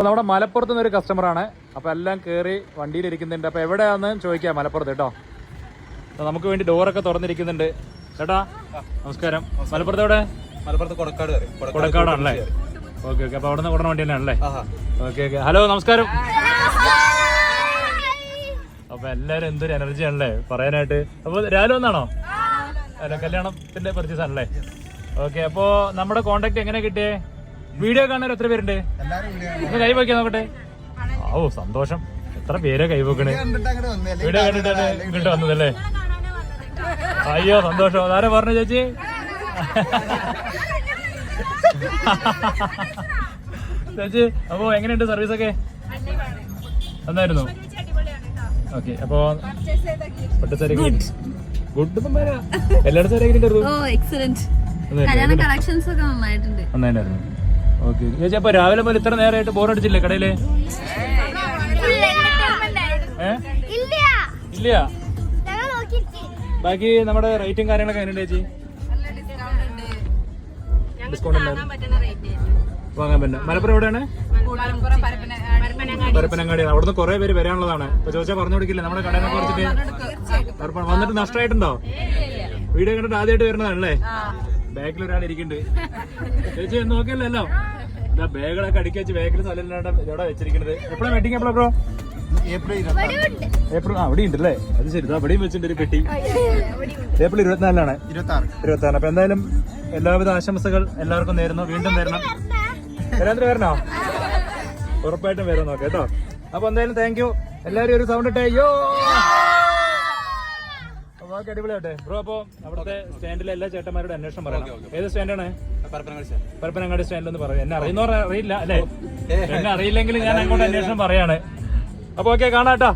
അപ്പോൾ നമ്മുടെ മലപ്പുറത്ത് നിന്നൊരു കസ്റ്റമറാണ്. അപ്പോൾ എല്ലാം കയറി വണ്ടിയിലിരിക്കുന്നുണ്ട്. അപ്പോൾ എവിടെയാണെന്ന് ചോദിക്കാം മലപ്പുറത്ത് കേട്ടോ. അപ്പോൾ നമുക്ക് വേണ്ടി ഡോറൊക്കെ തുറന്നിരിക്കുന്നുണ്ട്. ചേട്ടാ നമസ്കാരം. മലപ്പുറത്ത് എവിടെ? മലപ്പുറത്ത് കൊടക്കാടാണല്ലേ? Okay okay. അപ്പോൾ അവിടെ നിന്ന് കൊടുന്ന വണ്ടി തന്നെയാണല്ലേ? Okay okay. ഹലോ നമസ്കാരം. അപ്പോൾ എല്ലാവരും എന്തൊരു എനർജി ആണല്ലേ പറയാനായിട്ട്. അപ്പോൾ രാവിലെ വന്നാണോ? അല്ല കല്യാണത്തിന്റെ പർച്ചേസ് ആണല്ലേ? ഓക്കെ. അപ്പോൾ നമ്മുടെ കോണ്ടാക്ട് എങ്ങനെ കിട്ടിയേ? വീഡിയോ കാണാൻ എത്ര പേരുണ്ട്? കൈ വയ്ക്കാൻ നോക്കട്ടെ. ഓ സന്തോഷം. എത്ര പേരെ കൈ വെക്കണേ? വീഡിയോ കണ്ടിട്ടാണ് ഇങ്ങോട്ട് വന്നതല്ലേ? അയ്യോ സന്തോഷം. അതാരാ പറഞ്ഞു ചേച്ചി? ചേച്ചി അപ്പോ എങ്ങനെയുണ്ട് സർവീസ് ഒക്കെ? നന്നായിരുന്നു. ഓക്കെ. അപ്പോ ഗുഡ് എല്ലായിടത്തും നന്നായിരുന്നു. ഓക്കെ ചേച്ചി. അപ്പൊ രാവിലെ പോലെ ഇത്ര നേരമായിട്ട് ബോറടിച്ചില്ലേ കടയില്? ഇല്ല. ബാക്കി നമ്മുടെ റേറ്റും കാര്യങ്ങളൊക്കെ എങ്ങനെയുണ്ട് ചേച്ചി? ഡിസ്കൗണ്ട് വാങ്ങാൻ പറ്റില്ല. മലപ്പുറം എവിടെയാണ്? പരപ്പനങ്ങാടി. അവിടുന്ന് കുറെ പേര് വരാനുള്ളതാണ്. ഇപ്പൊ ചോദിച്ചാൽ പറഞ്ഞു കൊടുക്കില്ല നമ്മുടെ കടയെ കുറിച്ചിട്ട്? വന്നിട്ട് നഷ്ടമായിട്ടുണ്ടോ? വീഡിയോ കണ്ടിട്ട് ആദ്യമായിട്ട് വരുന്നതാണല്ലേ? ബാഗിൽ ഒരാൾ ഇരിക്കുന്നുണ്ട്. ചേച്ചി നോക്കിയല്ലോ ഇതാ ബാഗുകളൊക്കെ അടുക്കി വെച്ച് ബാഗിൽ സ്ഥലമില്ലാണ്ട് ഇവിടെ വെച്ചിരിക്കുന്നത്. എപ്പോഴാണ് വെഡിങ്? എപ്പോഴാ ബ്രോ? ഏപ്രിൽ. അവിടെ ഉണ്ടല്ലേ? അത് ശരി. അവിടെയും വെച്ചിട്ടുണ്ട് ഒരു പെട്ടി. ഏപ്രിൽ 24 26. അപ്പൊ എന്തായാലും എല്ലാവിധ ആശംസകൾ എല്ലാവർക്കും നേരുന്നു. വീണ്ടും വരണം. എല്ലാത്തിനും വരണോ? ഉറപ്പായിട്ടും വരും നോക്കാം കേട്ടോ. അപ്പൊ എന്തായാലും താങ്ക് യു. എല്ലാവരും ഒരു സൗണ്ട് ഇട്ടേ. യോ ഓക്കെ. അടിപൊളിയാട്ടെ ബ്രോ. അപ്പൊ അവിടുത്തെ സ്റ്റാൻഡിലെ എല്ലാ ചേട്ടന്മാരുടെ അന്വേഷണം പറയണം. ഏത് സ്റ്റാൻഡാണ്? പരപ്പനങ്ങാടി സ്റ്റാൻഡിലൊന്ന് പറയാം. എന്നെ അറിയുന്നവർ അറിയില്ല അല്ലേ? എന്നെ അറിയില്ലെങ്കിൽ ഞാൻ അങ്ങോട്ട് അന്വേഷണം പറയാണ്. അപ്പൊ ഓക്കെ കാണാട്ടോ.